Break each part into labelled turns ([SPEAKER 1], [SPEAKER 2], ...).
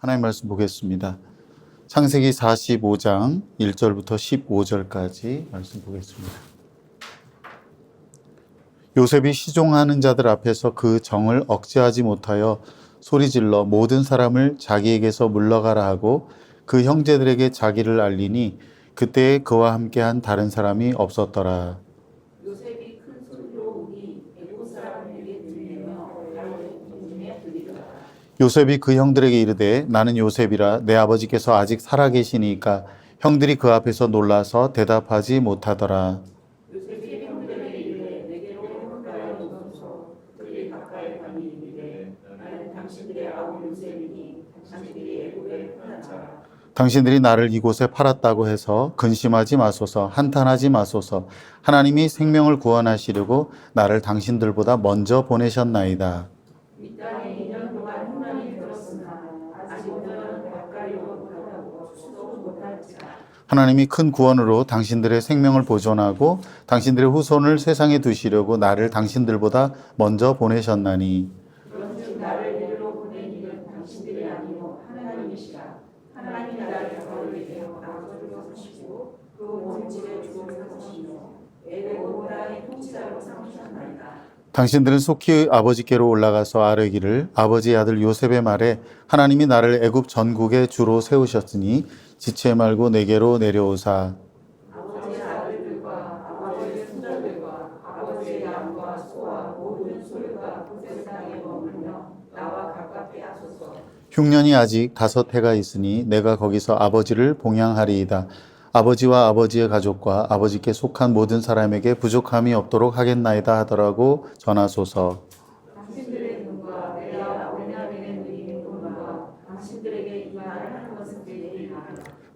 [SPEAKER 1] 하나님 말씀 보겠습니다. 창세기 45장 1절부터 15절까지 말씀 보겠습니다. 요셉이 시종하는 자들 앞에서 그 정을 억제하지 못하여 소리질러 모든 사람을 자기에게서 물러가라 하고 그 형제들에게 자기를 알리니 그때에 그와 함께한 다른 사람이 없었더라.
[SPEAKER 2] 요셉이 큰 소리로 우니 애국 사람에게 들리며 바로의 궁중에 들리더라.
[SPEAKER 1] 요셉이 그 형들에게 이르되 나는 요셉이라 내 아버지께서 아직 살아계시니까 형들이 그 앞에서 놀라서 대답하지 못하더라.
[SPEAKER 2] 요셉이 형들에게 이르되 내게로 가까이 오소서. 그들이 가까이 가니 이르되 나는 당신들의 아우 요셉이니 당신들이 애국에 팔았노라.
[SPEAKER 1] 당신들이 나를 이곳에 팔았다고 해서 근심하지 마소서, 한탄하지 마소서. 하나님이 생명을 구원하시려고 나를 당신들보다 먼저 보내셨나이다.
[SPEAKER 2] 이 땅에 2년 동안 흉년이 들었으나 아직 오늘은 가까이 오고 수도 못할지라.
[SPEAKER 1] 하나님이 큰 구원으로 당신들의 생명을 보존하고 당신들의 후손을 세상에 두시려고 나를 당신들보다 먼저 보내셨나니
[SPEAKER 2] 그런즉 나를 이리로 보낸 이는 당신들이 아니요 하나님이시라. 하나님이 나를 거르게 되어 아버지로 삼으시고 그 온 집의 주로 삼으시며 애굽 온 땅의 통치자로 삼으셨나이다.
[SPEAKER 1] 당신들은 속히 아버지께로 올라가서 아뢰기를 아버지의 아들 요셉의 말에 하나님이 나를 애굽 전국의 주로 세우셨으니 지체 말고 내게로 내려오사.
[SPEAKER 2] 아버지의 아들들과 아버지의 손자들과 아버지의 양과 소와 모든 소유가 그곳 땅에 머물며 나와 가깝게 하소서.
[SPEAKER 1] 흉년이 아직 5해가 있으니 내가 거기서 아버지를 봉양하리이다. 아버지와 아버지의 가족과 아버지께 속한 모든 사람에게 부족함이 없도록 하겠나이다 하더라고 전하소서.
[SPEAKER 2] 당신들의 눈과 내가 베냐민의 누이의 눈과 당신들에게 이 말을 하는 것은 내일이라.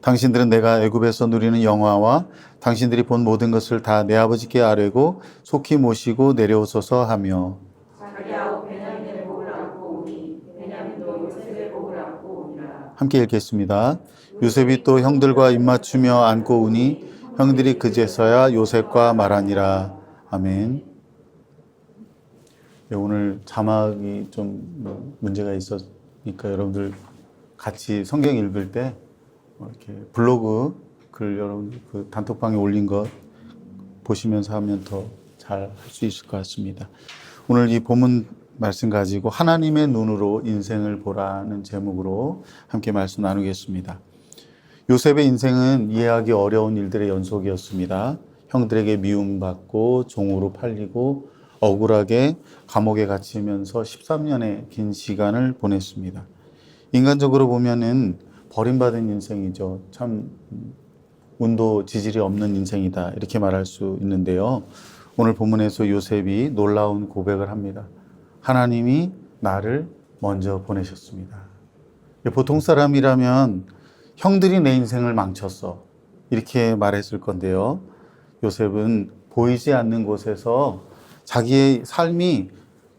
[SPEAKER 1] 당신들은 내가 애굽에서 누리는 영화와 당신들이 본 모든 것을 다 내 아버지께 아뢰고 속히 모시고 내려오소서 하며
[SPEAKER 2] 자기 아우 베냐민의 복을 안고 오니 베냐민도 요셉의 복을 안고 오니라.
[SPEAKER 1] 함께 읽겠습니다. 요셉이 또 형들과 입맞추며 안고 우니 형들이 그제서야 요셉과 말하니라. 아멘. 네, 오늘 자막이 좀 문제가 있었으니까 여러분들 같이 성경 읽을 때 이렇게 블로그 글 여러분 그 단톡방에 올린 것 보시면서 하면 더 잘 할 수 있을 것 같습니다. 오늘 이 본문 말씀 가지고 하나님의 눈으로 인생을 보라는 제목으로 함께 말씀 나누겠습니다. 요셉의 인생은 이해하기 어려운 일들의 연속이었습니다. 형들에게 미움받고 종으로 팔리고 억울하게 감옥에 갇히면서 13년의 긴 시간을 보냈습니다. 인간적으로 보면은 버림받은 인생이죠. 참 운도 지질이 없는 인생이다 이렇게 말할 수 있는데요. 오늘 본문에서 요셉이 놀라운 고백을 합니다. 하나님이 나를 먼저 보내셨습니다. 보통 사람이라면 형들이 내 인생을 망쳤어 이렇게 말했을 건데요. 요셉은 보이지 않는 곳에서 자기의 삶이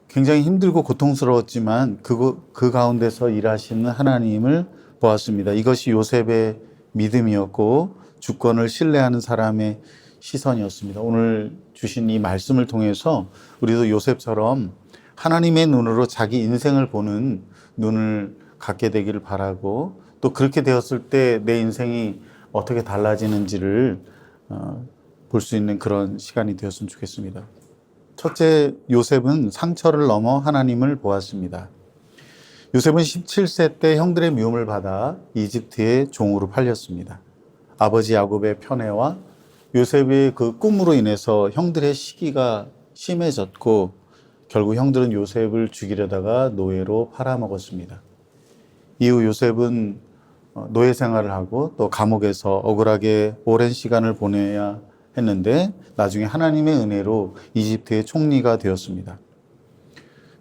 [SPEAKER 1] 굉장히 힘들고 고통스러웠지만 그 가운데서 일하시는 하나님을 보았습니다. 이것이 요셉의 믿음이었고 주권을 신뢰하는 사람의 시선이었습니다. 오늘 주신 이 말씀을 통해서 우리도 요셉처럼 하나님의 눈으로 자기 인생을 보는 눈을 갖게 되기를 바라고 또 그렇게 되었을 때 내 인생이 어떻게 달라지는지를 볼 수 있는 그런 시간이 되었으면 좋겠습니다. 첫째, 요셉은 상처를 넘어 하나님을 보았습니다. 요셉은 17세 때 형들의 미움을 받아 이집트의 종으로 팔렸습니다. 아버지 야곱의 편애와 요셉의 그 꿈으로 인해서 형들의 시기가 심해졌고 결국 형들은 요셉을 죽이려다가 노예로 팔아먹었습니다. 이후 요셉은 노예 생활을 하고 또 감옥에서 억울하게 오랜 시간을 보내야 했는데 나중에 하나님의 은혜로 이집트의 총리가 되었습니다.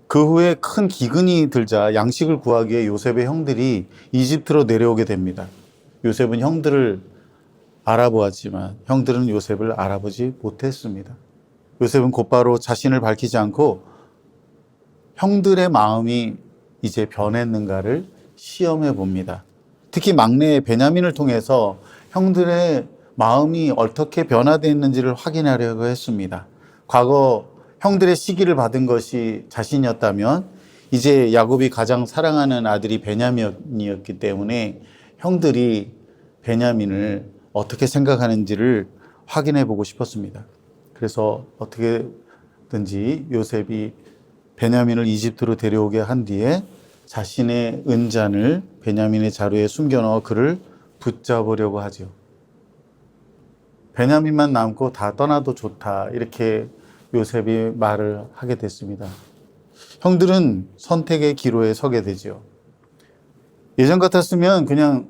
[SPEAKER 1] 그 후에 큰 기근이 들자 양식을 구하기 위해 요셉의 형들이 이집트로 내려오게 됩니다. 요셉은 형들을 알아보았지만 형들은 요셉을 알아보지 못했습니다. 요셉은 곧바로 자신을 밝히지 않고 형들의 마음이 이제 변했는가를 시험해 봅니다. 특히 막내 베냐민을 통해서 형들의 마음이 어떻게 변화되었는지를 확인하려고 했습니다. 과거 형들의 시기를 받은 것이 자신이었다면 이제 야곱이 가장 사랑하는 아들이 베냐민이었기 때문에 형들이 베냐민을 어떻게 생각하는지를 확인해 보고 싶었습니다. 그래서 어떻게든지 요셉이 베냐민을 이집트로 데려오게 한 뒤에 자신의 은잔을 베냐민의 자루에 숨겨넣어 그를 붙잡으려고 하죠. 베냐민만 남고 다 떠나도 좋다, 이렇게 요셉이 말을 하게 됐습니다. 형들은 선택의 기로에 서게 되죠. 예전 같았으면 그냥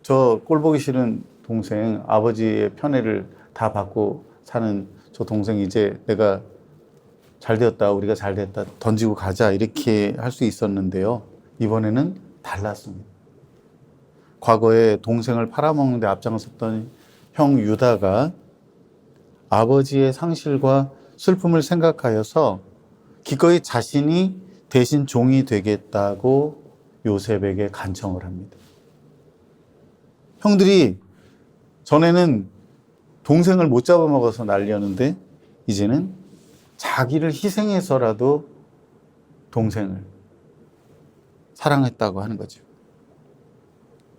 [SPEAKER 1] 저 꼴보기 싫은 동생, 아버지의 편애를 다 받고 사는 저 동생, 이제 내가 잘 되었다, 우리가 잘 됐다, 던지고 가자, 이렇게 할 수 있었는데요. 이번에는 달랐습니다. 과거에 동생을 팔아먹는 데 앞장섰던 형 유다가 아버지의 상실과 슬픔을 생각하여서 기꺼이 자신이 대신 종이 되겠다고 요셉에게 간청을 합니다. 형들이 전에는 동생을 못 잡아먹어서 난리였는데 이제는 자기를 희생해서라도 동생을 사랑했다고 하는 거죠.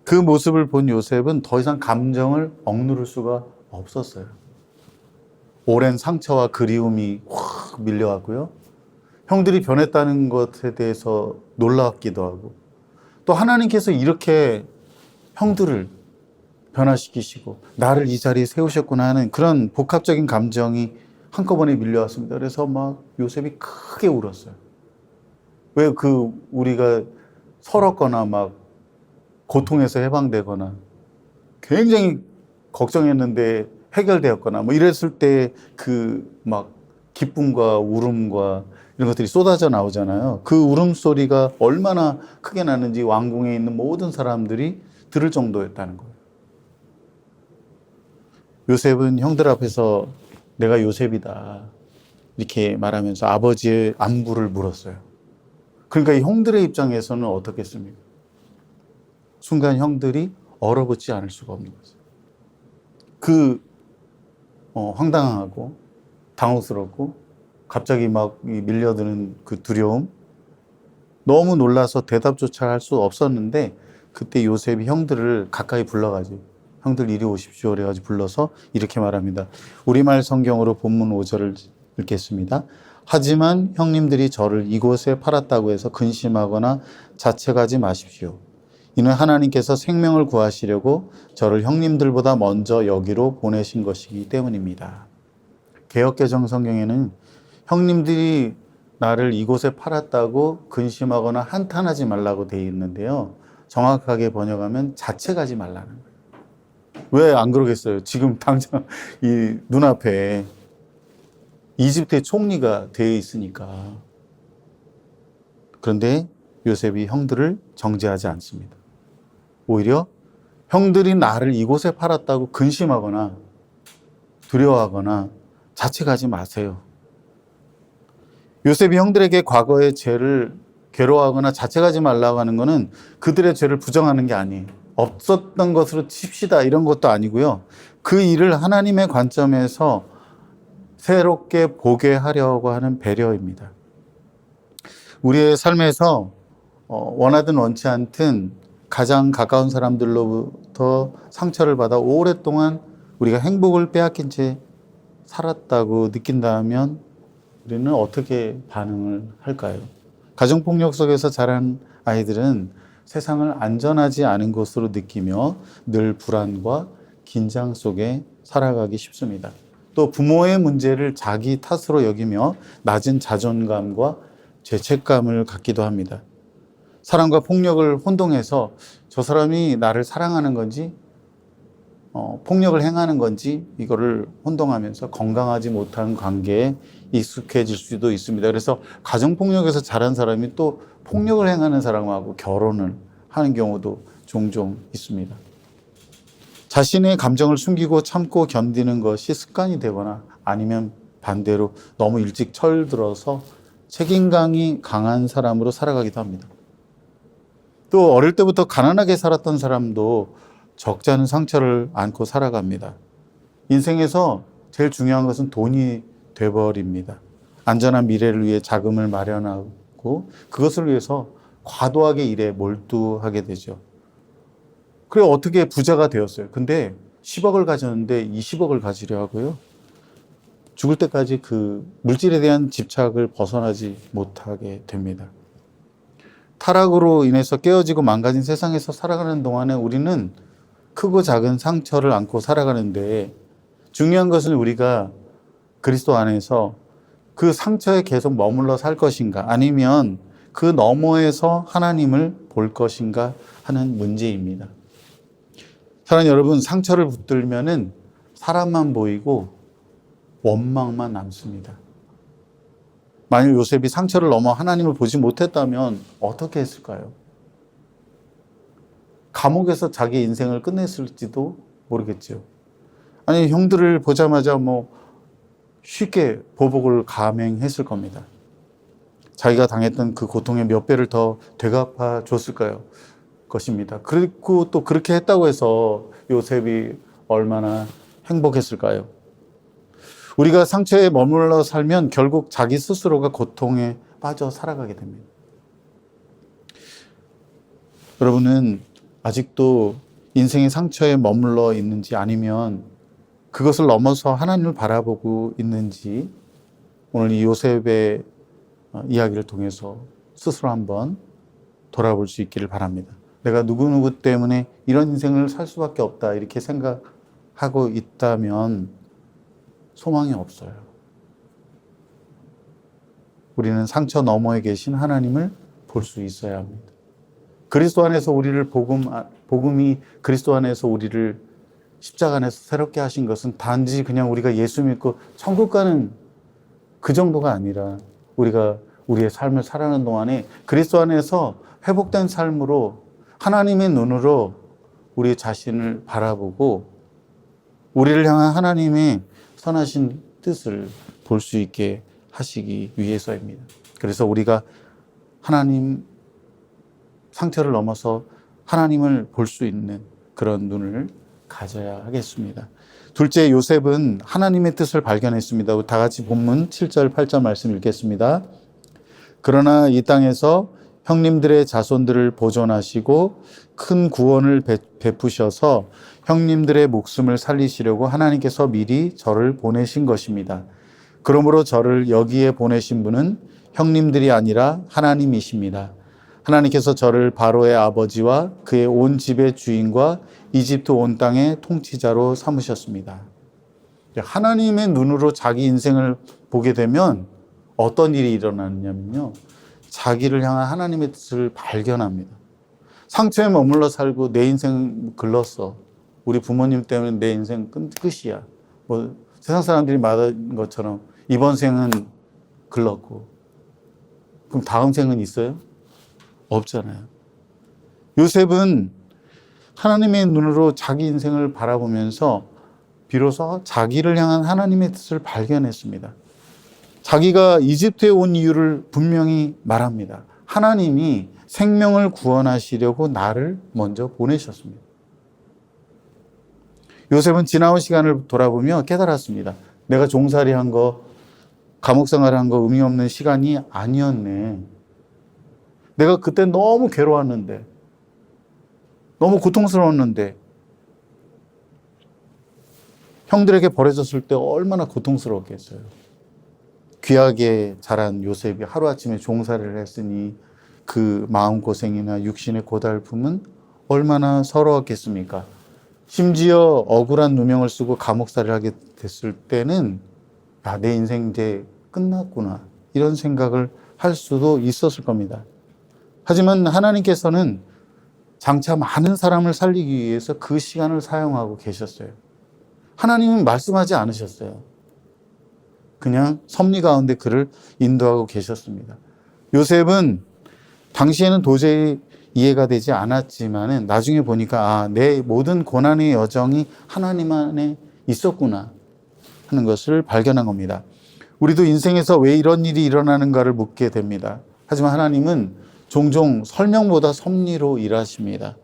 [SPEAKER 1] 그 모습을 본 요셉은 더 이상 감정을 억누를 수가 없었어요. 오랜 상처와 그리움이 확 밀려왔고요. 형들이 변했다는 것에 대해서 놀라웠기도 하고, 또 하나님께서 이렇게 형들을 변화시키시고 나를 이 자리에 세우셨구나 하는 그런 복합적인 감정이 한꺼번에 밀려왔습니다. 그래서 막 요셉이 크게 울었어요. 왜 우리가 서럽거나 막 고통에서 해방되거나 굉장히 걱정했는데 해결되었거나 뭐 이랬을 때 막 기쁨과 울음과 이런 것들이 쏟아져 나오잖아요. 그 울음소리가 얼마나 크게 나는지 왕궁에 있는 모든 사람들이 들을 정도였다는 거예요. 요셉은 형들 앞에서 내가 요셉이다, 이렇게 말하면서 아버지의 안부를 물었어요. 그러니까 이 형들의 입장에서는 어떻겠습니까? 순간 형들이 얼어붙지 않을 수가 없는 거죠. 황당하고 당혹스럽고 갑자기 막 밀려드는 그 두려움, 너무 놀라서 대답조차 할 수 없었는데 그때 요셉이 형들을 가까이 불러가지고 형들 이리 오십시오 그래가지고 불러서 이렇게 말합니다. 우리말 성경으로 본문 5절을 읽겠습니다. 하지만 형님들이 저를 이곳에 팔았다고 해서 근심하거나 자책하지 마십시오. 이는 하나님께서 생명을 구하시려고 저를 형님들보다 먼저 여기로 보내신 것이기 때문입니다. 개역개정 성경에는 형님들이 나를 이곳에 팔았다고 근심하거나 한탄하지 말라고 되어 있는데요. 정확하게 번역하면 자책하지 말라는 거예요. 왜 안 그러겠어요? 지금 당장 이 눈앞에 이집트의 총리가 되어 있으니까. 그런데 요셉이 형들을 정죄하지 않습니다. 오히려 형들이 나를 이곳에 팔았다고 근심하거나 두려워하거나 자책하지 마세요. 요셉이 형들에게 과거의 죄를 괴로워하거나 자책하지 말라고 하는 것은 그들의 죄를 부정하는 게 아니에요. 없었던 것으로 칩시다, 이런 것도 아니고요. 그 일을 하나님의 관점에서 새롭게 보게 하려고 하는 배려입니다. 우리의 삶에서 원하든 원치 않든 가장 가까운 사람들로부터 상처를 받아 오랫동안 우리가 행복을 빼앗긴 채 살았다고 느낀다면 우리는 어떻게 반응을 할까요? 가정폭력 속에서 자란 아이들은 세상을 안전하지 않은 곳으로 느끼며 늘 불안과 긴장 속에 살아가기 쉽습니다. 또 부모의 문제를 자기 탓으로 여기며 낮은 자존감과 죄책감을 갖기도 합니다. 사랑과 폭력을 혼동해서 저 사람이 나를 사랑하는 건지 폭력을 행하는 건지 이거를 혼동하면서 건강하지 못한 관계에 익숙해질 수도 있습니다. 그래서 가정폭력에서 자란 사람이 또 폭력을 행하는 사람하고 결혼을 하는 경우도 종종 있습니다. 자신의 감정을 숨기고 참고 견디는 것이 습관이 되거나 아니면 반대로 너무 일찍 철들어서 책임감이 강한 사람으로 살아가기도 합니다. 또 어릴 때부터 가난하게 살았던 사람도 적지 않은 상처를 안고 살아갑니다. 인생에서 제일 중요한 것은 돈이 돼버립니다. 안전한 미래를 위해 자금을 마련하고 않고 그것을 위해서 과도하게 일에 몰두하게 되죠. 그래 어떻게 부자가 되었어요. 근데 10억을 가졌는데 20억을 가지려 하고요. 죽을 때까지 그 물질에 대한 집착을 벗어나지 못하게 됩니다. 타락으로 인해서 깨어지고 망가진 세상에서 살아가는 동안에 우리는 크고 작은 상처를 안고 살아가는데 중요한 것은 우리가 그리스도 안에서 그 상처에 계속 머물러 살 것인가 아니면 그 너머에서 하나님을 볼 것인가 하는 문제입니다. 사랑하는 여러분, 상처를 붙들면은 사람만 보이고 원망만 남습니다. 만약 요셉이 상처를 넘어 하나님을 보지 못했다면 어떻게 했을까요? 감옥에서 자기 인생을 끝냈을지도 모르겠죠. 아니, 형들을 보자마자 쉽게 보복을 감행했을 겁니다. 자기가 당했던 그 고통의 몇 배를 더 되갚아 줬을까요? 것입니다. 그리고 또 그렇게 했다고 해서 요셉이 얼마나 행복했을까요? 우리가 상처에 머물러 살면 결국 자기 스스로가 고통에 빠져 살아가게 됩니다. 여러분은 아직도 인생의 상처에 머물러 있는지 아니면 그것을 넘어서 하나님을 바라보고 있는지 오늘 이 요셉의 이야기를 통해서 스스로 한번 돌아볼 수 있기를 바랍니다. 내가 누구누구 때문에 이런 인생을 살 수밖에 없다 이렇게 생각하고 있다면 소망이 없어요. 우리는 상처 너머에 계신 하나님을 볼 수 있어야 합니다. 그리스도 안에서 우리를 복음이 그리스도 안에서 우리를 십자가 안에서 새롭게 하신 것은 단지 그냥 우리가 예수 믿고 천국 가는 그 정도가 아니라 우리가 우리의 삶을 살아가는 동안에 그리스도 안에서 회복된 삶으로 하나님의 눈으로 우리 자신을 바라보고 우리를 향한 하나님의 선하신 뜻을 볼 수 있게 하시기 위해서입니다. 그래서 우리가 하나님 상처를 넘어서 하나님을 볼 수 있는 그런 눈을 가져야 하겠습니다. 둘째, 요셉은 하나님의 뜻을 발견했습니다. 다 같이 본문 7절, 8절 말씀 읽겠습니다. 그러나 이 땅에서 형님들의 자손들을 보존하시고 큰 구원을 베푸셔서 형님들의 목숨을 살리시려고 하나님께서 미리 저를 보내신 것입니다. 그러므로 저를 여기에 보내신 분은 형님들이 아니라 하나님이십니다. 하나님께서 저를 바로의 아버지와 그의 온 집의 주인과 이집트 온 땅의 통치자로 삼으셨습니다. 하나님의 눈으로 자기 인생을 보게 되면 어떤 일이 일어나느냐면요. 자기를 향한 하나님의 뜻을 발견합니다. 상처에 머물러 살고 내 인생 글렀어. 우리 부모님 때문에 내 인생 끝이야. 세상 사람들이 말하는 것처럼 이번 생은 글렀고. 그럼 다음 생은 있어요? 없잖아요. 요셉은 하나님의 눈으로 자기 인생을 바라보면서 비로소 자기를 향한 하나님의 뜻을 발견했습니다. 자기가 이집트에 온 이유를 분명히 말합니다. 하나님이 생명을 구원하시려고 나를 먼저 보내셨습니다. 요셉은 지나온 시간을 돌아보며 깨달았습니다. 내가 종살이 한 거, 감옥 생활한 거 의미 없는 시간이 아니었네. 내가 그때 너무 괴로웠는데, 너무 고통스러웠는데, 형들에게 버려졌을 때 얼마나 고통스러웠겠어요. 귀하게 자란 요셉이 하루아침에 종살이를 했으니 그 마음고생이나 육신의 고달픔은 얼마나 서러웠겠습니까? 심지어 억울한 누명을 쓰고 감옥살이를 하게 됐을 때는 내 인생 이제 끝났구나 이런 생각을 할 수도 있었을 겁니다. 하지만 하나님께서는 장차 많은 사람을 살리기 위해서 그 시간을 사용하고 계셨어요. 하나님은 말씀하지 않으셨어요. 그냥 섭리 가운데 그를 인도하고 계셨습니다. 요셉은 당시에는 도저히 이해가 되지 않았지만은 나중에 보니까 내 모든 고난의 여정이 하나님 안에 있었구나 하는 것을 발견한 겁니다. 우리도 인생에서 왜 이런 일이 일어나는가를 묻게 됩니다. 하지만 하나님은 종종 설명보다 섭리로 일하십니다.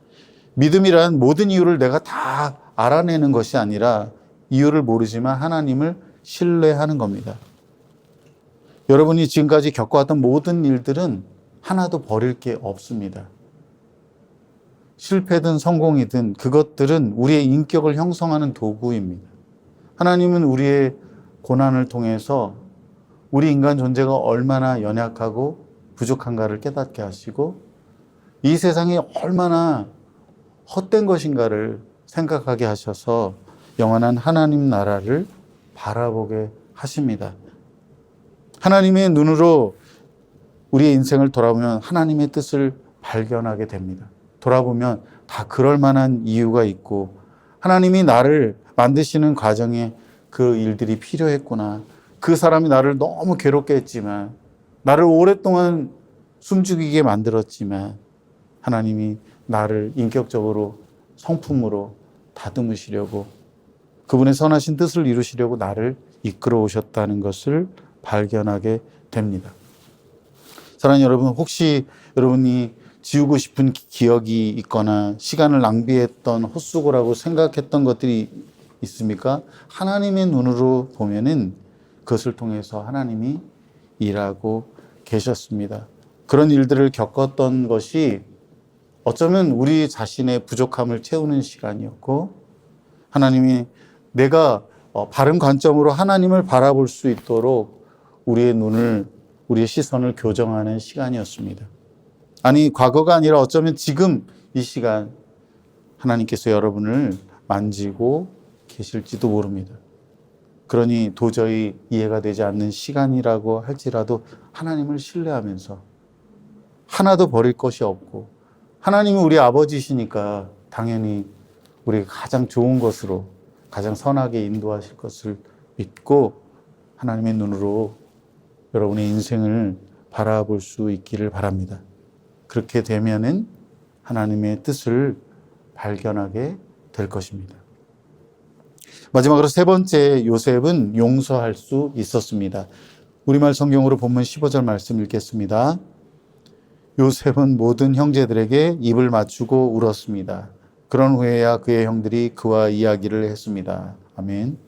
[SPEAKER 1] 믿음이란 모든 이유를 내가 다 알아내는 것이 아니라 이유를 모르지만 하나님을 신뢰하는 겁니다. 여러분이 지금까지 겪어왔던 모든 일들은 하나도 버릴 게 없습니다. 실패든 성공이든 그것들은 우리의 인격을 형성하는 도구입니다. 하나님은 우리의 고난을 통해서 우리 인간 존재가 얼마나 연약하고 부족한가를 깨닫게 하시고 이 세상이 얼마나 헛된 것인가를 생각하게 하셔서 영원한 하나님 나라를 바라보게 하십니다. 하나님의 눈으로 우리의 인생을 돌아보면 하나님의 뜻을 발견하게 됩니다. 돌아보면 다 그럴 만한 이유가 있고 하나님이 나를 만드시는 과정에 그 일들이 필요했구나. 그 사람이 나를 너무 괴롭게 했지만 나를 오랫동안 숨죽이게 만들었지만 하나님이 나를 인격적으로 성품으로 다듬으시려고 그분의 선하신 뜻을 이루시려고 나를 이끌어 오셨다는 것을 발견하게 됩니다. 사랑하는 여러분, 혹시 여러분이 지우고 싶은 기억이 있거나 시간을 낭비했던 헛수고라고 생각했던 것들이 있습니까? 하나님의 눈으로 보면은 그것을 통해서 하나님이 일하고 계셨습니다. 그런 일들을 겪었던 것이 어쩌면 우리 자신의 부족함을 채우는 시간이었고 하나님이 내가 바른 관점으로 하나님을 바라볼 수 있도록 우리의 눈을, 우리의 시선을 교정하는 시간이었습니다. 아니, 과거가 아니라 어쩌면 지금 이 시간 하나님께서 여러분을 만지고 계실지도 모릅니다. 그러니 도저히 이해가 되지 않는 시간이라고 할지라도 하나님을 신뢰하면서 하나도 버릴 것이 없고 하나님이 우리 아버지시니까 당연히 우리가 가장 좋은 것으로 가장 선하게 인도하실 것을 믿고 하나님의 눈으로 여러분의 인생을 바라볼 수 있기를 바랍니다. 그렇게 되면은 하나님의 뜻을 발견하게 될 것입니다. 마지막으로 세 번째, 요셉은 용서할 수 있었습니다. 우리말 성경으로 본문 15절 말씀 읽겠습니다. 요셉은 모든 형제들에게 입을 맞추고 울었습니다. 그런 후에야 그의 형들이 그와 이야기를 했습니다. 아멘.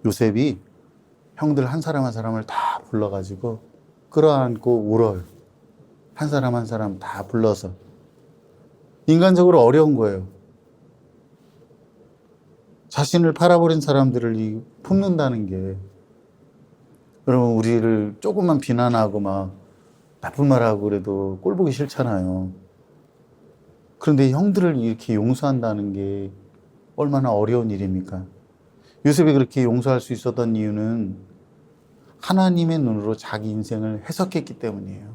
[SPEAKER 1] 요셉이 형들 한 사람 한 사람을 다 불러가지고 끌어안고 울어요. 한 사람 한 사람 다 불러서. 인간적으로 어려운 거예요. 자신을 팔아버린 사람들을 품는다는 게, 여러분, 우리를 조금만 비난하고 막 나쁜 말하고 그래도 꼴 보기 싫잖아요. 그런데 형들을 이렇게 용서한다는 게 얼마나 어려운 일입니까? 요셉이 그렇게 용서할 수 있었던 이유는 하나님의 눈으로 자기 인생을 해석했기 때문이에요.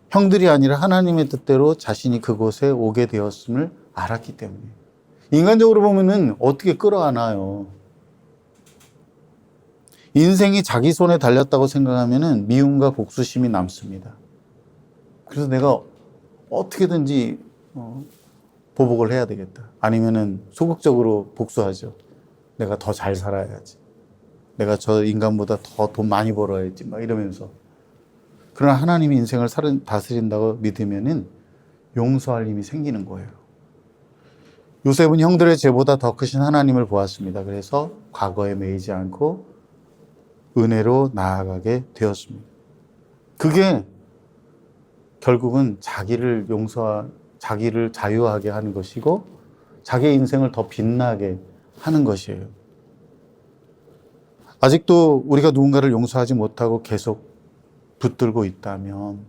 [SPEAKER 1] 형들이 아니라 하나님의 뜻대로 자신이 그곳에 오게 되었음을 알았기 때문이에요. 인간적으로 보면은 어떻게 끌어안아요? 인생이 자기 손에 달렸다고 생각하면은 미움과 복수심이 남습니다. 그래서 내가 어떻게든지 보복을 해야 되겠다. 아니면은 소극적으로 복수하죠. 내가 더 잘 살아야지. 내가 저 인간보다 더 돈 많이 벌어야지. 막 이러면서. 그러나 하나님이 인생을 다스린다고 믿으면은 용서할 힘이 생기는 거예요. 요셉은 형들의 죄보다 더 크신 하나님을 보았습니다. 그래서 과거에 매이지 않고 은혜로 나아가게 되었습니다. 그게 결국은 자기를 자유하게 하는 것이고 자기의 인생을 더 빛나게 하는 것이에요. 아직도 우리가 누군가를 용서하지 못하고 계속 붙들고 있다면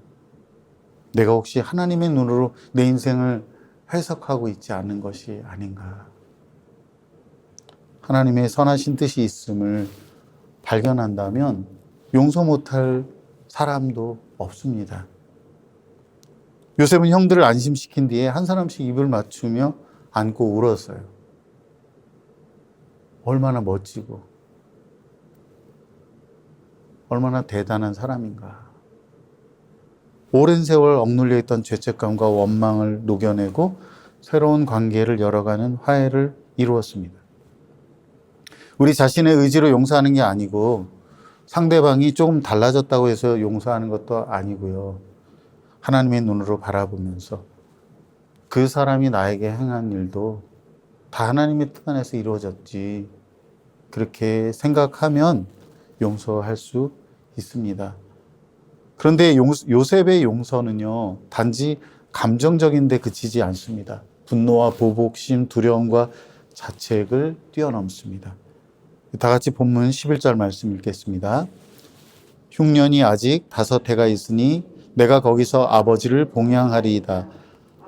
[SPEAKER 1] 내가 혹시 하나님의 눈으로 내 인생을 해석하고 있지 않은 것이 아닌가. 하나님의 선하신 뜻이 있음을 발견한다면 용서 못할 사람도 없습니다. 요셉은 형들을 안심시킨 뒤에 한 사람씩 입을 맞추며 안고 울었어요. 얼마나 멋지고 얼마나 대단한 사람인가. 오랜 세월 억눌려 있던 죄책감과 원망을 녹여내고 새로운 관계를 열어가는 화해를 이루었습니다. 우리 자신의 의지로 용서하는 게 아니고 상대방이 조금 달라졌다고 해서 용서하는 것도 아니고요. 하나님의 눈으로 바라보면서 그 사람이 나에게 행한 일도 다 하나님의 뜻 안에서 이루어졌지. 그렇게 생각하면 용서할 수 있습니다. 그런데 요셉의 용서는요, 단지 감정적인데 그치지 않습니다. 분노와 보복심, 두려움과 자책을 뛰어넘습니다. 다 같이 본문 11절 말씀 읽겠습니다. 흉년이 아직 5해가 있으니 내가 거기서 아버지를 봉양하리이다.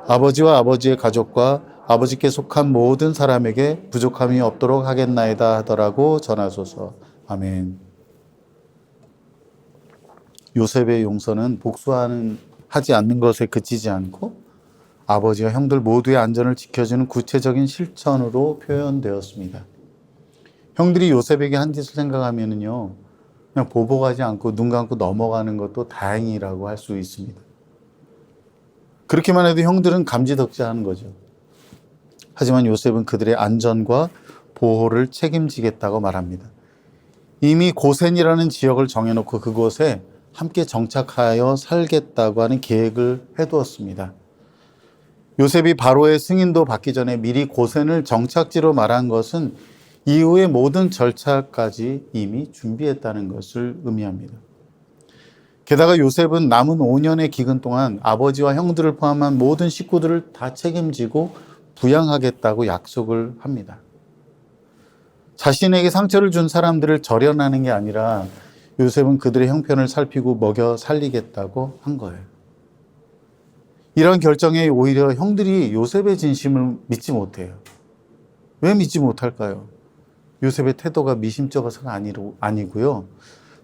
[SPEAKER 1] 아버지와 아버지의 가족과 아버지께 속한 모든 사람에게 부족함이 없도록 하겠나이다 하더라고 전하소서. 아멘. 요셉의 용서는 복수하지 않는 것에 그치지 않고 아버지와 형들 모두의 안전을 지켜주는 구체적인 실천으로 표현되었습니다. 형들이 요셉에게 한 짓을 생각하면요, 그냥 보복하지 않고 눈 감고 넘어가는 것도 다행이라고 할 수 있습니다. 그렇게만 해도 형들은 감지덕지하는 거죠. 하지만 요셉은 그들의 안전과 보호를 책임지겠다고 말합니다. 이미 고센이라는 지역을 정해놓고 그곳에 함께 정착하여 살겠다고 하는 계획을 해두었습니다. 요셉이 바로의 승인도 받기 전에 미리 고센을 정착지로 말한 것은 이후의 모든 절차까지 이미 준비했다는 것을 의미합니다. 게다가 요셉은 남은 5년의 기근 동안 아버지와 형들을 포함한 모든 식구들을 다 책임지고 부양하겠다고 약속을 합니다. 자신에게 상처를 준 사람들을 절연하는 게 아니라 요셉은 그들의 형편을 살피고 먹여 살리겠다고 한 거예요. 이런 결정에 오히려 형들이 요셉의 진심을 믿지 못해요. 왜 믿지 못할까요? 요셉의 태도가 미심쩍어서가 아니고요.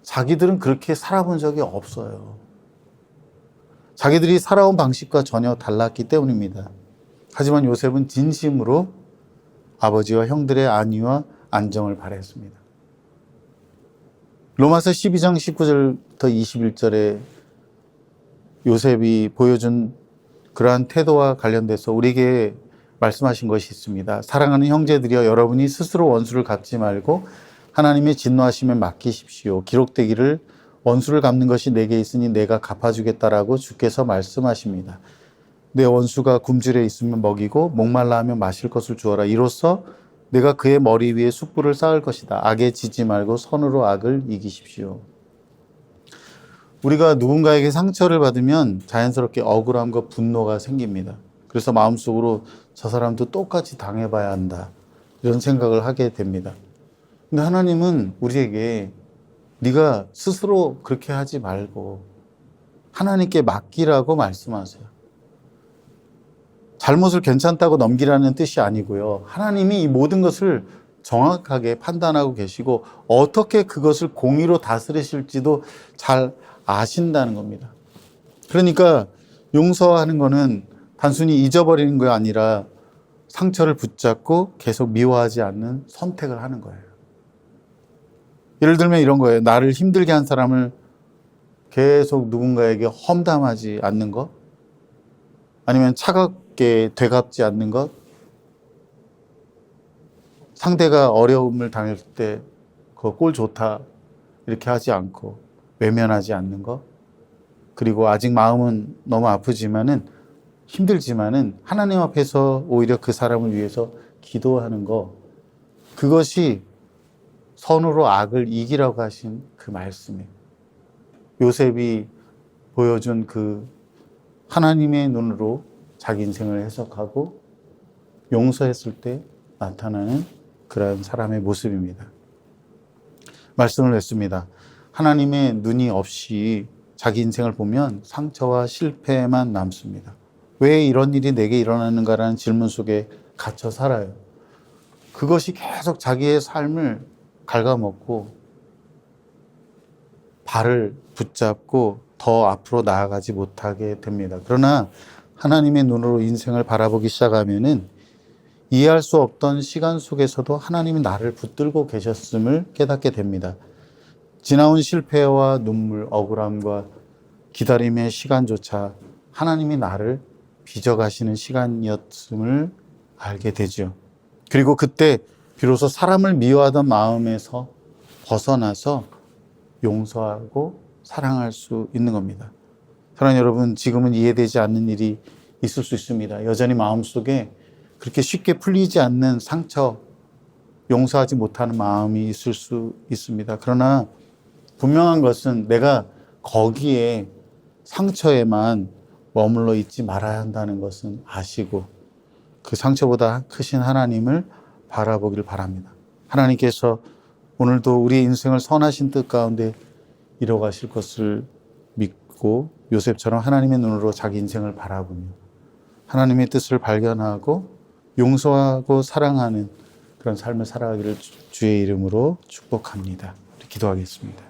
[SPEAKER 1] 자기들은 그렇게 살아본 적이 없어요. 자기들이 살아온 방식과 전혀 달랐기 때문입니다. 하지만 요셉은 진심으로 아버지와 형들의 안위와 안정을 바랬습니다. 로마서 12장 19절부터 21절에 요셉이 보여준 그러한 태도와 관련돼서 우리에게 말씀하신 것이 있습니다. 사랑하는 형제들이여, 여러분이 스스로 원수를 갚지 말고 하나님의 진노하심에 맡기십시오. 기록되기를 원수를 갚는 것이 내게 있으니 내가 갚아주겠다라고 주께서 말씀하십니다. 내 원수가 굶주려 있으면 먹이고 목말라 하면 마실 것을 주어라. 이로써 내가 그의 머리 위에 숯불을 쌓을 것이다. 악에 지지 말고 선으로 악을 이기십시오. 우리가 누군가에게 상처를 받으면 자연스럽게 억울함과 분노가 생깁니다. 그래서 마음속으로 저 사람도 똑같이 당해봐야 한다, 이런 생각을 하게 됩니다. 근데 하나님은 우리에게 네가 스스로 그렇게 하지 말고 하나님께 맡기라고 말씀하세요. 잘못을 괜찮다고 넘기라는 뜻이 아니고요. 하나님이 이 모든 것을 정확하게 판단하고 계시고 어떻게 그것을 공의로 다스리실지도 잘 아신다는 겁니다. 그러니까 용서하는 거는 단순히 잊어버리는 게 아니라 상처를 붙잡고 계속 미워하지 않는 선택을 하는 거예요. 예를 들면 이런 거예요. 나를 힘들게 한 사람을 계속 누군가에게 험담하지 않는 것, 아니면 차갑게 되갚지 않는 것, 상대가 어려움을 당할 때 그거 꼴 좋다 이렇게 하지 않고 외면하지 않는 것, 그리고 아직 마음은 너무 아프지만은 힘들지만은 하나님 앞에서 오히려 그 사람을 위해서 기도하는 것, 그것이 선으로 악을 이기라고 하신 그 말씀이에요. 요셉이 보여준 그 하나님의 눈으로 자기 인생을 해석하고 용서했을 때 나타나는 그런 사람의 모습입니다. 말씀을 했습니다. 하나님의 눈이 없이 자기 인생을 보면 상처와 실패만 남습니다. 왜 이런 일이 내게 일어나는가라는 질문 속에 갇혀 살아요. 그것이 계속 자기의 삶을 갉아먹고 발을 붙잡고 더 앞으로 나아가지 못하게 됩니다. 그러나 하나님의 눈으로 인생을 바라보기 시작하면은 이해할 수 없던 시간 속에서도 하나님이 나를 붙들고 계셨음을 깨닫게 됩니다. 지나온 실패와 눈물, 억울함과 기다림의 시간조차 하나님이 나를 빚어가시는 시간이었음을 알게 되죠. 그리고 그때 비로소 사람을 미워하던 마음에서 벗어나서 용서하고 사랑할 수 있는 겁니다. 사랑하는 여러분, 지금은 이해되지 않는 일이 있을 수 있습니다. 여전히 마음속에 그렇게 쉽게 풀리지 않는 상처, 용서하지 못하는 마음이 있을 수 있습니다. 그러나 분명한 것은 내가 거기에 상처에만 머물러 있지 말아야 한다는 것은 아시고 그 상처보다 크신 하나님을 바라보길 바랍니다. 하나님께서 오늘도 우리 인생을 선하신 뜻 가운데 이뤄가실 것을 믿고 요셉처럼 하나님의 눈으로 자기 인생을 바라보며 하나님의 뜻을 발견하고 용서하고 사랑하는 그런 삶을 살아가기를 주의 이름으로 축복합니다. 기도하겠습니다.